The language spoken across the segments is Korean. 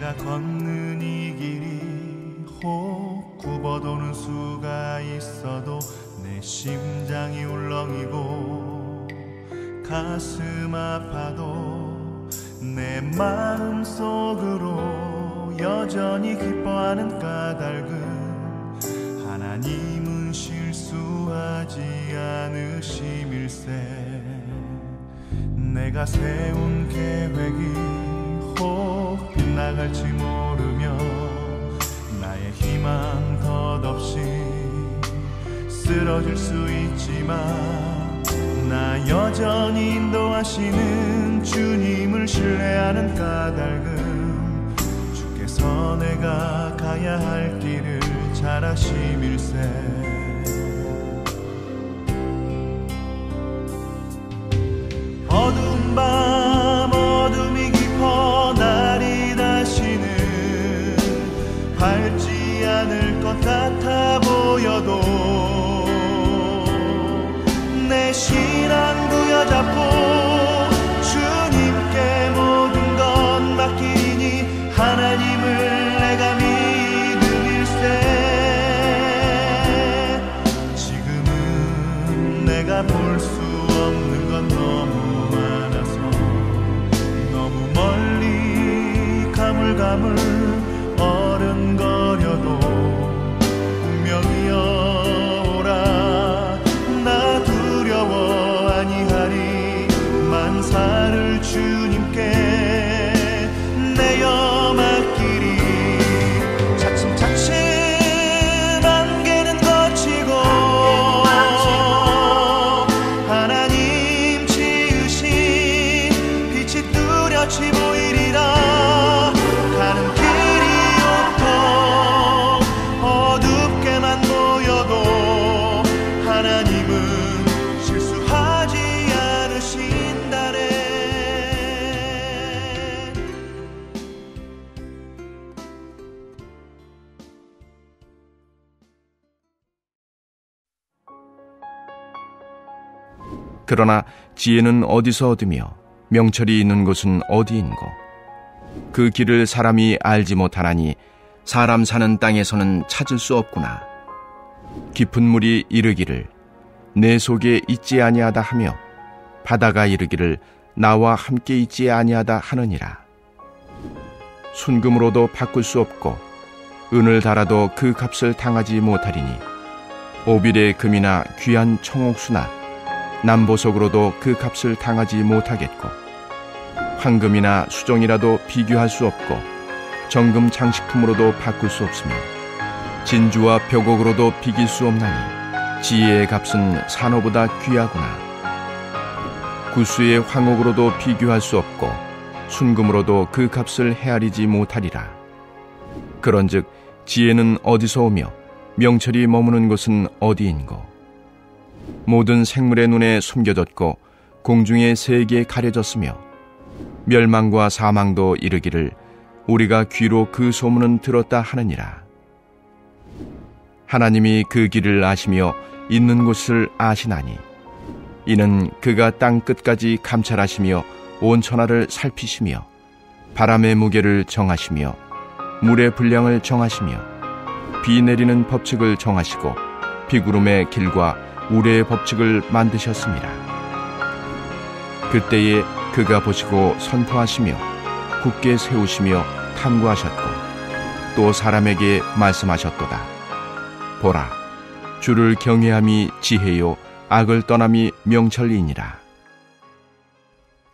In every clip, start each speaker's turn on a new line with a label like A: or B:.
A: 내가 걷는 이 길이 혹 굽어도는 수가 있어도 내 심장이 울렁이고 가슴 아파도 내 마음속으로 여전히 기뻐하는 까닭은 하나님은 실수하지 않으심일세. 내가 세운 계획이 혹 빗나갈지 모르며 나의 희망 덧없이 쓰러질 수 있지만 나 여전히 인도하시는 주님을 신뢰하는 까닭은 주께서 내가 가야 할 길을 잘 아심일세. 어두운 밤 어둠이 깊어 날이 다시는 밝지 않을 것 같아 보여도 내 신앙 부여잡고 주님께 모든 것 맡기니 하나님을 내가 믿음일세. 지금은 내가 볼 수 없는 건 너무 많아서 너무 멀리 가물가물 어른거려도 운명이여 오라 나 두려워 아니하리. 만사를 주님께 내어 맡기리. 차츰차츰 안개는 거치고 하나님 지으신 빛이 뚜렷이 보이리라. 가는 길이 온통 어둡게만 보여도 하나님은 실수하지 않으신다네.
B: 그러나 지혜는 어디서 얻으며 명철이 있는 곳은 어디인고? 그 길을 사람이 알지 못하나니 사람 사는 땅에서는 찾을 수 없구나. 깊은 물이 이르기를 내 속에 있지 아니하다 하며 바다가 이르기를 나와 함께 있지 아니하다 하느니라. 순금으로도 바꿀 수 없고 은을 달아도 그 값을 당하지 못하리니 오빌의 금이나 귀한 청옥수나 남보석으로도 그 값을 당하지 못하겠고 황금이나 수정이라도 비교할 수 없고 정금 장식품으로도 바꿀 수 없으며 진주와 벽옥으로도 비길 수 없나니 지혜의 값은 산호보다 귀하구나. 구수의 황옥으로도 비교할 수 없고 순금으로도 그 값을 헤아리지 못하리라. 그런즉 지혜는 어디서 오며 명철이 머무는 곳은 어디인고? 모든 생물의 눈에 숨겨졌고 공중의 새에게 가려졌으며 멸망과 사망도 이르기를 우리가 귀로 그 소문은 들었다 하느니라. 하나님이 그 길을 아시며 있는 곳을 아시나니 이는 그가 땅 끝까지 감찰하시며 온 천하를 살피시며 바람의 무게를 정하시며 물의 분량을 정하시며 비 내리는 법칙을 정하시고 비구름의 길과 우레의 법칙을 만드셨습니다. 그때에 그가 보시고 선포하시며 굳게 세우시며 탐구하셨고 또 사람에게 말씀하셨도다. 보라, 주를 경외함이 지혜요 악을 떠남이 명철이니라.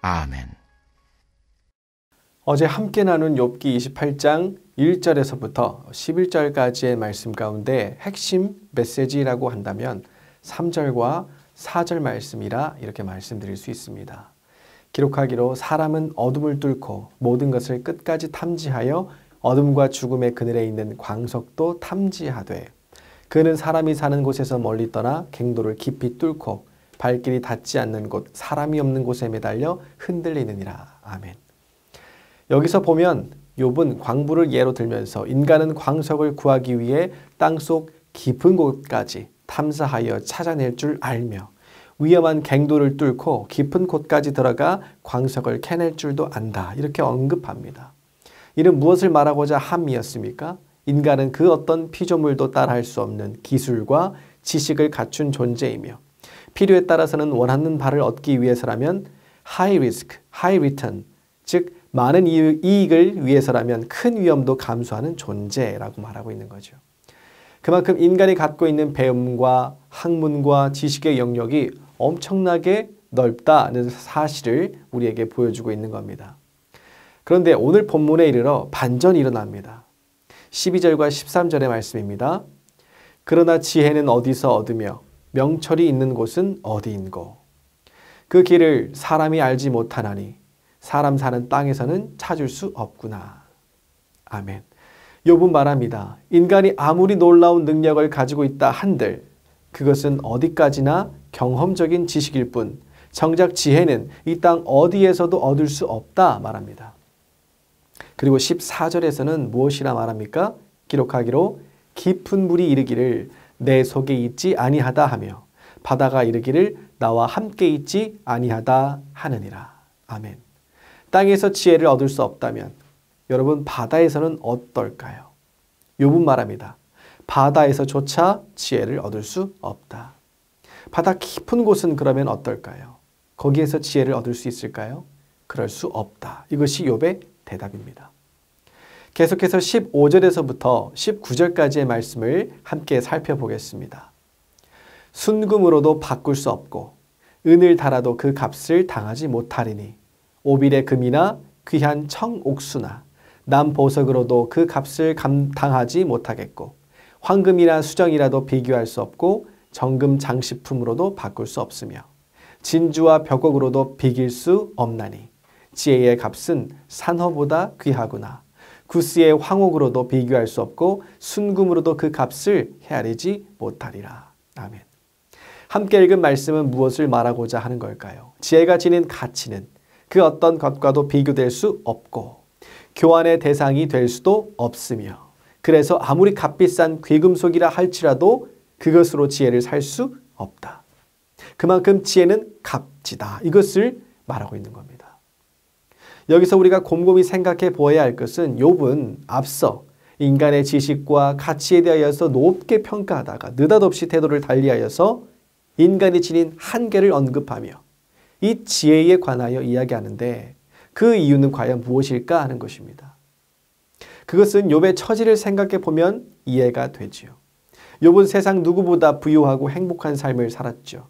B: 아멘.
C: 어제 함께 나눈 욥기 28장 1절에서부터 11절까지의 말씀 가운데 핵심 메시지라고 한다면 3절과 4절 말씀이라 이렇게 말씀드릴 수 있습니다. 기록하기로 사람은 어둠을 뚫고 모든 것을 끝까지 탐지하여 어둠과 죽음의 그늘에 있는 광석도 탐지하되 그는 사람이 사는 곳에서 멀리 떠나 갱도를 깊이 뚫고 발길이 닿지 않는 곳 사람이 없는 곳에 매달려 흔들리느니라. 아멘. 여기서 보면 욥은 광부를 예로 들면서 인간은 광석을 구하기 위해 땅속 깊은 곳까지 탐사하여 찾아낼 줄 알며 위험한 갱도를 뚫고 깊은 곳까지 들어가 광석을 캐낼 줄도 안다. 이렇게 언급합니다. 이는 무엇을 말하고자 함이었습니까? 인간은 그 어떤 피조물도 따라할 수 없는 기술과 지식을 갖춘 존재이며 필요에 따라서는 원하는 바를 얻기 위해서라면 high risk, high return, 즉 많은 이익을 위해서라면 큰 위험도 감수하는 존재라고 말하고 있는 거죠. 그만큼 인간이 갖고 있는 배움과 학문과 지식의 영역이 엄청나게 넓다는 사실을 우리에게 보여주고 있는 겁니다. 그런데 오늘 본문에 이르러 반전이 일어납니다. 12절과 13절의 말씀입니다. 그러나 지혜는 어디서 얻으며 명철이 있는 곳은 어디인고? 그 길을 사람이 알지 못하나니 사람 사는 땅에서는 찾을 수 없구나. 아멘. 욥은 말합니다. 인간이 아무리 놀라운 능력을 가지고 있다 한들 그것은 어디까지나 경험적인 지식일 뿐 정작 지혜는 이 땅 어디에서도 얻을 수 없다 말합니다. 그리고 14절에서는 무엇이라 말합니까? 기록하기로 깊은 물이 이르기를 내 속에 있지 아니하다 하며 바다가 이르기를 나와 함께 있지 아니하다 하느니라. 아멘. 땅에서 지혜를 얻을 수 없다면 여러분 바다에서는 어떨까요? 욥은 말합니다. 바다에서조차 지혜를 얻을 수 없다. 바다 깊은 곳은 그러면 어떨까요? 거기에서 지혜를 얻을 수 있을까요? 그럴 수 없다. 이것이 욥의 대답입니다. 계속해서 15절에서부터 19절까지의 말씀을 함께 살펴보겠습니다. 순금으로도 바꿀 수 없고 은을 달아도 그 값을 당하지 못하리니 오빌의 금이나 귀한 청옥수나 남보석으로도 그 값을 당하지 못하겠고 황금이나 수정이라도 비교할 수 없고 정금 장식품으로도 바꿀 수 없으며 진주와 벽옥으로도 비길 수 없나니 지혜의 값은 산허보다 귀하구나. 구스의 황옥으로도 비교할 수 없고 순금으로도 그 값을 헤아리지 못하리라. 아멘. 함께 읽은 말씀은 무엇을 말하고자 하는 걸까요? 지혜가 지닌 가치는 그 어떤 것과도 비교될 수 없고 교환의 대상이 될 수도 없으며 그래서 아무리 값비싼 귀금속이라 할지라도 그것으로 지혜를 살 수 없다. 그만큼 지혜는 값지다. 이것을 말하고 있는 겁니다. 여기서 우리가 곰곰이 생각해 보아야 할 것은 욥은 앞서 인간의 지식과 가치에 대하여서 높게 평가하다가 느닷없이 태도를 달리하여서 인간이 지닌 한계를 언급하며 이 지혜에 관하여 이야기하는데 그 이유는 과연 무엇일까 하는 것입니다. 그것은 욥의 처지를 생각해 보면 이해가 되지요. 욥은 세상 누구보다 부유하고 행복한 삶을 살았죠.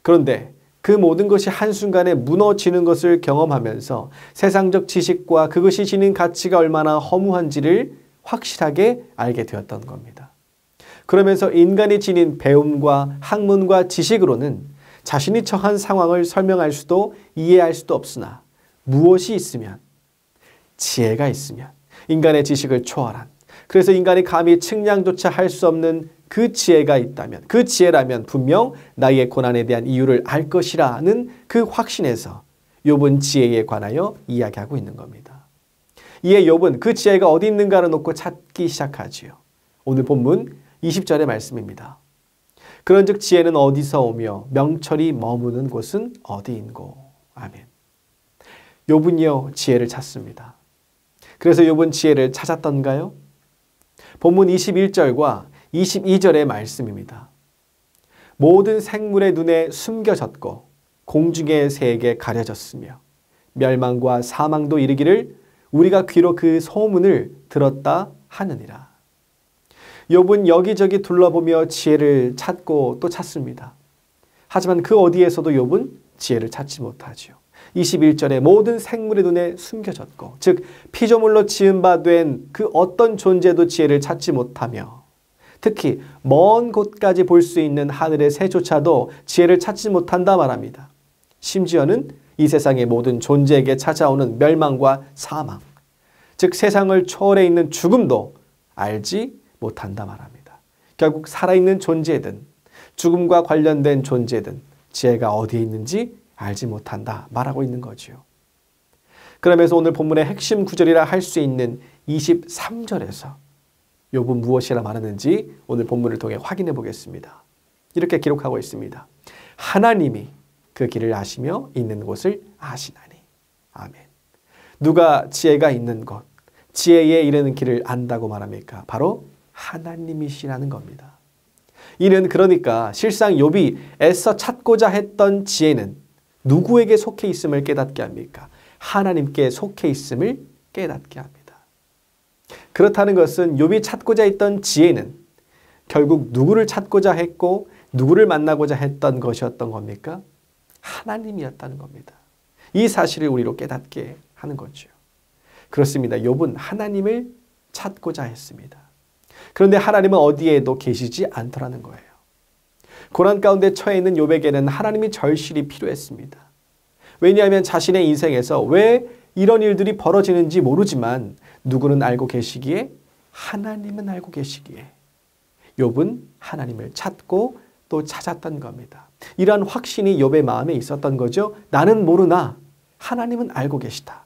C: 그런데 그 모든 것이 한순간에 무너지는 것을 경험하면서 세상적 지식과 그것이 지닌 가치가 얼마나 허무한지를 확실하게 알게 되었던 겁니다. 그러면서 인간이 지닌 배움과 학문과 지식으로는 자신이 처한 상황을 설명할 수도 이해할 수도 없으나 무엇이 있으면 지혜가 있으면 인간의 지식을 초월한 그래서 인간이 감히 측량조차 할 수 없는 그 지혜가 있다면 그 지혜라면 분명 나의 고난에 대한 이유를 알 것이라는 그 확신에서 욥은 지혜에 관하여 이야기하고 있는 겁니다. 이에 욥은 그 지혜가 어디 있는가를 놓고 찾기 시작하지요. 오늘 본문 20절의 말씀입니다. 그런즉 지혜는 어디서 오며 명철이 머무는 곳은 어디인고. 아멘. 욥은요 지혜를 찾습니다. 그래서 욥은 지혜를 찾았던가요? 본문 21절과 22절의 말씀입니다. 모든 생물의 눈에 숨겨졌고 공중의 새에게 가려졌으며 멸망과 사망도 이르기를 우리가 귀로 그 소문을 들었다 하느니라. 욥은 여기저기 둘러보며 지혜를 찾고 또 찾습니다. 하지만 그 어디에서도 욥은 지혜를 찾지 못하지요. 21절에 모든 생물의 눈에 숨겨졌고 즉 피조물로 지은 바 된 그 어떤 존재도 지혜를 찾지 못하며 특히 먼 곳까지 볼 수 있는 하늘의 새조차도 지혜를 찾지 못한다 말합니다. 심지어는 이 세상의 모든 존재에게 찾아오는 멸망과 사망 즉 세상을 초월해 있는 죽음도 알지 못한다 말합니다. 결국 살아있는 존재든 죽음과 관련된 존재든 지혜가 어디에 있는지 알지 못한다 말하고 있는 거죠. 그러면서 오늘 본문의 핵심 구절이라 할 수 있는 23절에서 욥은 무엇이라 말하는지 오늘 본문을 통해 확인해 보겠습니다. 이렇게 기록하고 있습니다. 하나님이 그 길을 아시며 있는 곳을 아시나니. 아멘. 누가 지혜가 있는 곳, 지혜에 이르는 길을 안다고 말합니까? 바로 하나님이시라는 겁니다. 이는 그러니까 실상 욥이 애써 찾고자 했던 지혜는 누구에게 속해 있음을 깨닫게 합니까? 하나님께 속해 있음을 깨닫게 합니다. 그렇다는 것은 욥이 찾고자 했던 지혜는 결국 누구를 찾고자 했고 누구를 만나고자 했던 것이었던 겁니까? 하나님이었다는 겁니다. 이 사실을 우리로 깨닫게 하는 거죠. 그렇습니다. 욥은 하나님을 찾고자 했습니다. 그런데 하나님은 어디에도 계시지 않더라는 거예요. 고난 가운데 처해 있는 욥에게는 하나님이 절실히 필요했습니다. 왜냐하면 자신의 인생에서 왜 이런 일들이 벌어지는지 모르지만 누구는 알고 계시기에 하나님은 알고 계시기에 욥은 하나님을 찾고 또 찾았던 겁니다. 이러한 확신이 욥의 마음에 있었던 거죠. 나는 모르나 하나님은 알고 계시다.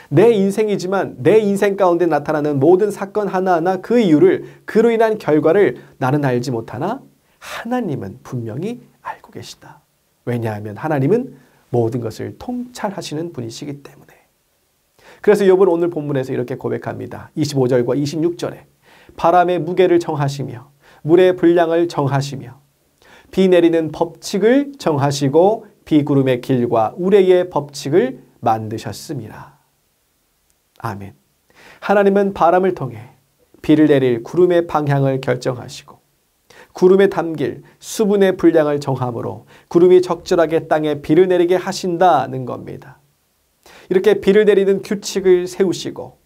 C: 내 인생이지만 내 인생 가운데 나타나는 모든 사건 하나하나 그 이유를 그로 인한 결과를 나는 알지 못하나 하나님은 분명히 알고 계시다. 왜냐하면 하나님은 모든 것을 통찰하시는 분이시기 때문에. 그래서 욥은 오늘 본문에서 이렇게 고백합니다. 25절과 26절에 바람의 무게를 정하시며 물의 분량을 정하시며 비 내리는 법칙을 정하시고 비구름의 길과 우레의 법칙을 만드셨습니다. 아멘. 하나님은 바람을 통해 비를 내릴 구름의 방향을 결정하시고 구름에 담길 수분의 분량을 정함으로 구름이 적절하게 땅에 비를 내리게 하신다는 겁니다. 이렇게 비를 내리는 규칙을 세우시고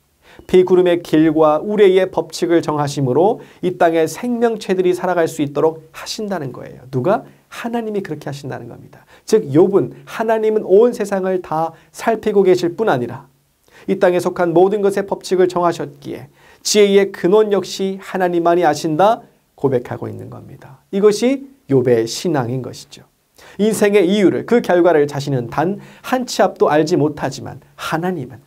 C: 비구름의 길과 우레의 법칙을 정하심으로 이 땅의 생명체들이 살아갈 수 있도록 하신다는 거예요. 누가? 하나님이 그렇게 하신다는 겁니다. 즉 욥은 하나님은 온 세상을 다 살피고 계실 뿐 아니라 이 땅에 속한 모든 것의 법칙을 정하셨기에 지혜의 근원 역시 하나님만이 아신다 고백하고 있는 겁니다. 이것이 욥의 신앙인 것이죠. 인생의 이유를 그 결과를 자신은 단 한 치 앞도 알지 못하지만 하나님은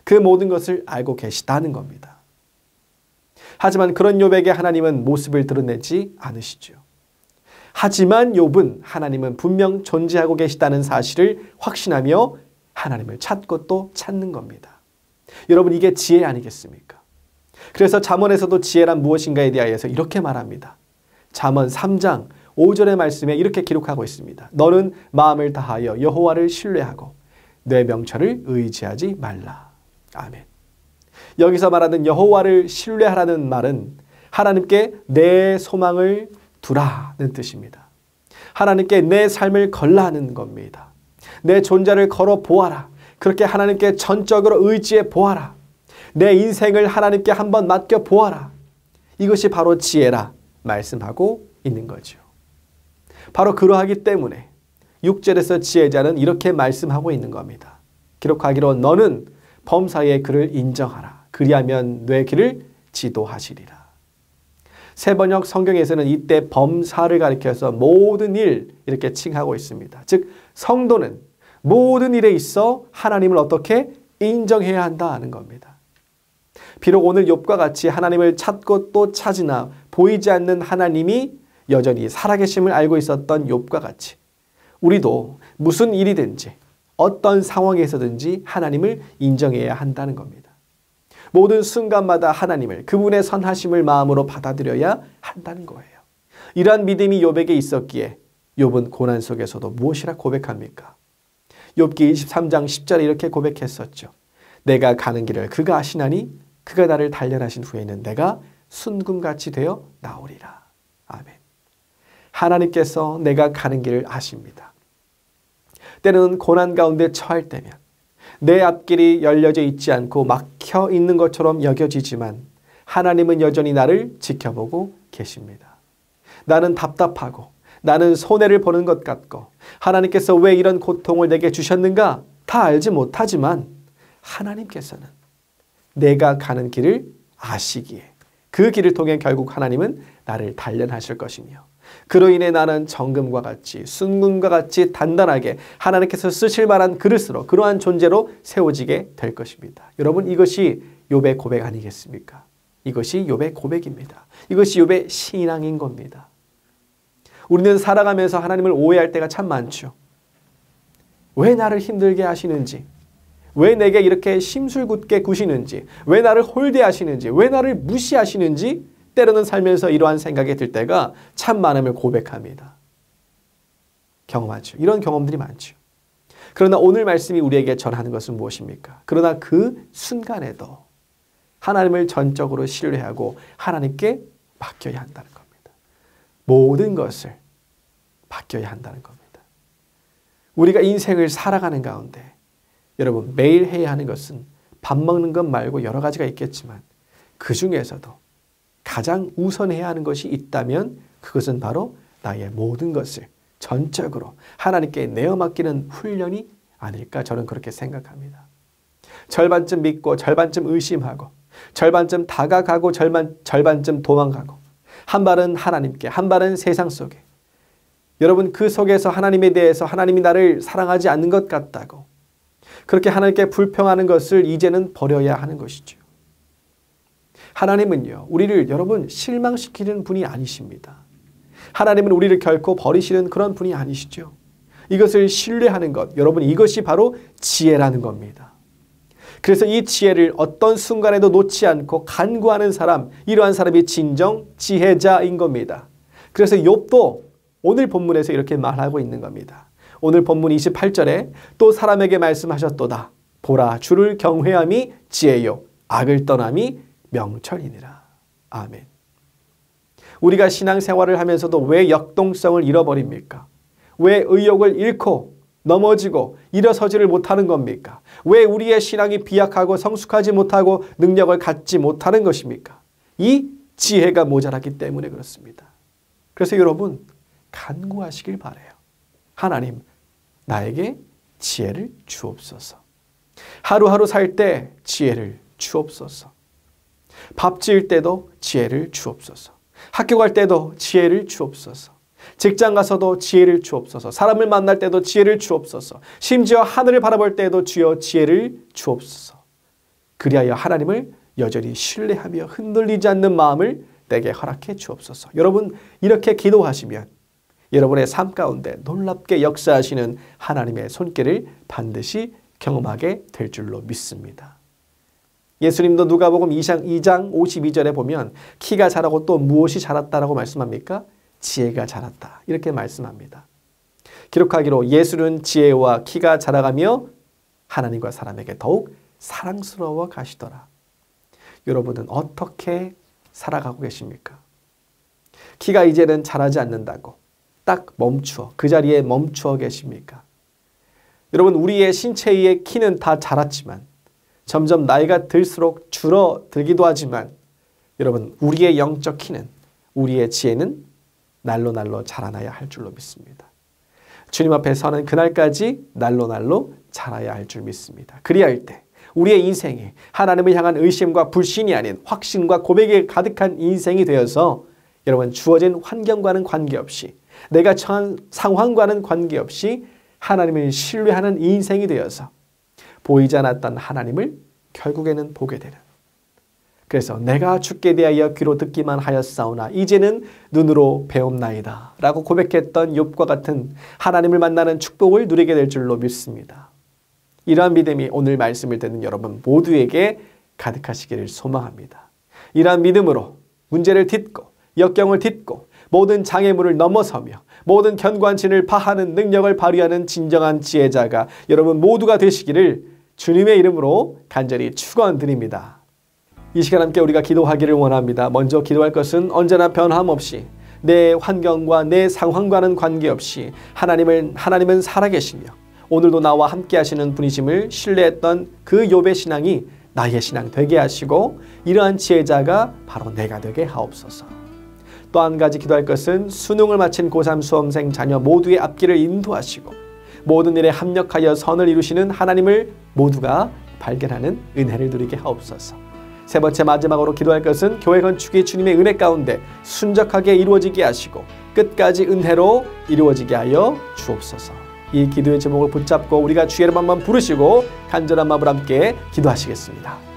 C: 그 모든 것을 알고 계시다는 겁니다. 하지만 그런 욥에게 하나님은 모습을 드러내지 않으시죠. 하지만 욥은 하나님은 분명 존재하고 계시다는 사실을 확신하며 하나님을 찾고 또 찾는 겁니다. 여러분 이게 지혜 아니겠습니까? 그래서 잠언에서도 지혜란 무엇인가에 대하여서 이렇게 말합니다. 잠언 3장 5절의 말씀에 이렇게 기록하고 있습니다. 너는 마음을 다하여 여호와를 신뢰하고 내 명철을 의지하지 말라. 아멘. 여기서 말하는 여호와를 신뢰하라는 말은 하나님께 내 소망을 두라는 뜻입니다. 하나님께 내 삶을 걸라 하는 겁니다. 내 존재를 걸어 보아라. 그렇게 하나님께 전적으로 의지해 보아라. 내 인생을 하나님께 한번 맡겨 보아라. 이것이 바로 지혜라 말씀하고 있는 거죠. 바로 그러하기 때문에 6절에서 지혜자는 이렇게 말씀하고 있는 겁니다. 기록하기로 너는 범사의 그를 인정하라. 그리하면 내 길을 지도하시리라. 새번역 성경에서는 이때 범사를 가리켜서 모든 일 이렇게 칭하고 있습니다. 즉 성도는 모든 일에 있어 하나님을 어떻게 인정해야 한다는 겁니다. 비록 오늘 욥과 같이 하나님을 찾고 또 찾으나 보이지 않는 하나님이 여전히 살아계심을 알고 있었던 욥과 같이 우리도 무슨 일이든지 어떤 상황에서든지 하나님을 인정해야 한다는 겁니다. 모든 순간마다 하나님을 그분의 선하심을 마음으로 받아들여야 한다는 거예요. 이러한 믿음이 욥에게 있었기에 욥은 고난 속에서도 무엇이라 고백합니까? 욥기 23장 10절에 이렇게 고백했었죠. 내가 가는 길을 그가 아시나니 그가 나를 단련하신 후에는 내가 순금같이 되어 나오리라. 아멘. 하나님께서 내가 가는 길을 아십니다. 때로는 고난 가운데 처할 때면 내 앞길이 열려져 있지 않고 막혀 있는 것처럼 여겨지지만 하나님은 여전히 나를 지켜보고 계십니다. 나는 답답하고 나는 손해를 보는 것 같고 하나님께서 왜 이런 고통을 내게 주셨는가 다 알지 못하지만 하나님께서는 내가 가는 길을 아시기에 그 길을 통해 결국 하나님은 나를 단련하실 것이며 그로 인해 나는 정금과 같이 순금과 같이 단단하게 하나님께서 쓰실 만한 그릇으로 그러한 존재로 세워지게 될 것입니다. 여러분 이것이 욥의 고백 아니겠습니까? 이것이 욥의 고백입니다. 이것이 욥의 신앙인 겁니다. 우리는 살아가면서 하나님을 오해할 때가 참 많죠. 왜 나를 힘들게 하시는지, 왜 내게 이렇게 심술궂게 구시는지, 왜 나를 홀대하시는지, 왜 나를 무시하시는지 때로는 살면서 이러한 생각이 들 때가 참 많음을 고백합니다. 경험하죠. 이런 경험들이 많죠. 그러나 오늘 말씀이 우리에게 전하는 것은 무엇입니까? 그러나 그 순간에도 하나님을 전적으로 신뢰하고 하나님께 맡겨야 한다는 겁니다. 모든 것을 맡겨야 한다는 겁니다. 우리가 인생을 살아가는 가운데 여러분 매일 해야 하는 것은 밥 먹는 것 말고 여러 가지가 있겠지만 그 중에서도 가장 우선해야 하는 것이 있다면 그것은 바로 나의 모든 것을 전적으로 하나님께 내어 맡기는 훈련이 아닐까 저는 그렇게 생각합니다. 절반쯤 믿고 절반쯤 의심하고 절반쯤 다가가고 절반쯤 도망가고 한 발은 하나님께 한 발은 세상 속에 여러분 그 속에서 하나님에 대해서 하나님이 나를 사랑하지 않는 것 같다고 그렇게 하나님께 불평하는 것을 이제는 버려야 하는 것이죠. 하나님은요 우리를 여러분 실망시키는 분이 아니십니다. 하나님은 우리를 결코 버리시는 그런 분이 아니시죠. 이것을 신뢰하는 것 여러분 이것이 바로 지혜라는 겁니다. 그래서 이 지혜를 어떤 순간에도 놓지 않고 간구하는 사람 이러한 사람이 진정 지혜자인 겁니다. 그래서 욥도 오늘 본문에서 이렇게 말하고 있는 겁니다. 오늘 본문 28절에 또 사람에게 말씀하셨도다. 보라 주를 경외함이 지혜요 악을 떠남이 명철이니라. 아멘. 우리가 신앙생활을 하면서도 왜 역동성을 잃어버립니까? 왜 의욕을 잃고 넘어지고 일어서지를 못하는 겁니까? 왜 우리의 신앙이 비약하고 성숙하지 못하고 능력을 갖지 못하는 것입니까? 이 지혜가 모자랐기 때문에 그렇습니다. 그래서 여러분 간구하시길 바라요. 하나님 나에게 지혜를 주옵소서. 하루하루 살 때 지혜를 주옵소서. 밥 지을 때도 지혜를 주옵소서. 학교 갈 때도 지혜를 주옵소서. 직장 가서도 지혜를 주옵소서. 사람을 만날 때도 지혜를 주옵소서. 심지어 하늘을 바라볼 때도 주여 지혜를 주옵소서. 그리하여 하나님을 여전히 신뢰하며 흔들리지 않는 마음을 내게 허락해 주옵소서. 여러분 이렇게 기도하시면 여러분의 삶 가운데 놀랍게 역사하시는 하나님의 손길을 반드시 경험하게 될 줄로 믿습니다. 예수님도 누가복음 2장 52절에 보면 키가 자라고 또 무엇이 자랐다라고 말씀합니까? 지혜가 자랐다. 이렇게 말씀합니다. 기록하기로 예수는 지혜와 키가 자라가며 하나님과 사람에게 더욱 사랑스러워 가시더라. 여러분은 어떻게 살아가고 계십니까? 키가 이제는 자라지 않는다고 딱 멈추어 그 자리에 멈추어 계십니까? 여러분 우리의 신체의 키는 다 자랐지만 점점 나이가 들수록 줄어들기도 하지만 여러분 우리의 영적 키는 우리의 지혜는 날로 자라나야 할 줄로 믿습니다. 주님 앞에 서는 그날까지 날로 자라야 할 줄 믿습니다. 그리할 때 우리의 인생이 하나님을 향한 의심과 불신이 아닌 확신과 고백에 가득한 인생이 되어서 여러분 주어진 환경과는 관계없이 내가 처한 상황과는 관계없이 하나님을 신뢰하는 인생이 되어서 보이지 않았던 하나님을 결국에는 보게 되는 그래서 내가 주께 대하여 귀로 듣기만 하였사오나 이제는 눈으로 배움나이다 라고 고백했던 욥과 같은 하나님을 만나는 축복을 누리게 될 줄로 믿습니다. 이러한 믿음이 오늘 말씀을 듣는 여러분 모두에게 가득하시기를 소망합니다. 이러한 믿음으로 문제를 딛고 역경을 딛고 모든 장애물을 넘어서며 모든 견관진을 파하는 능력을 발휘하는 진정한 지혜자가 여러분 모두가 되시기를 주님의 이름으로 간절히 축원드립니다. 이 시간 함께 우리가 기도하기를 원합니다. 먼저 기도할 것은 언제나 변함없이 내 환경과 내 상황과는 관계없이 하나님은 살아계시며 오늘도 나와 함께 하시는 분이심을 신뢰했던 그 욥의 신앙이 나의 신앙 되게 하시고 이러한 지혜자가 바로 내가 되게 하옵소서. 또 한 가지 기도할 것은 수능을 마친 고3 수험생 자녀 모두의 앞길을 인도하시고 모든 일에 합력하여 선을 이루시는 하나님을 모두가 발견하는 은혜를 누리게 하옵소서. 세 번째 마지막으로 기도할 것은 교회 건축이 주님의 은혜 가운데 순적하게 이루어지게 하시고 끝까지 은혜로 이루어지게 하여 주옵소서. 이 기도의 제목을 붙잡고 우리가 주의 이름 한번 부르시고 간절한 마음으로 함께 기도하시겠습니다.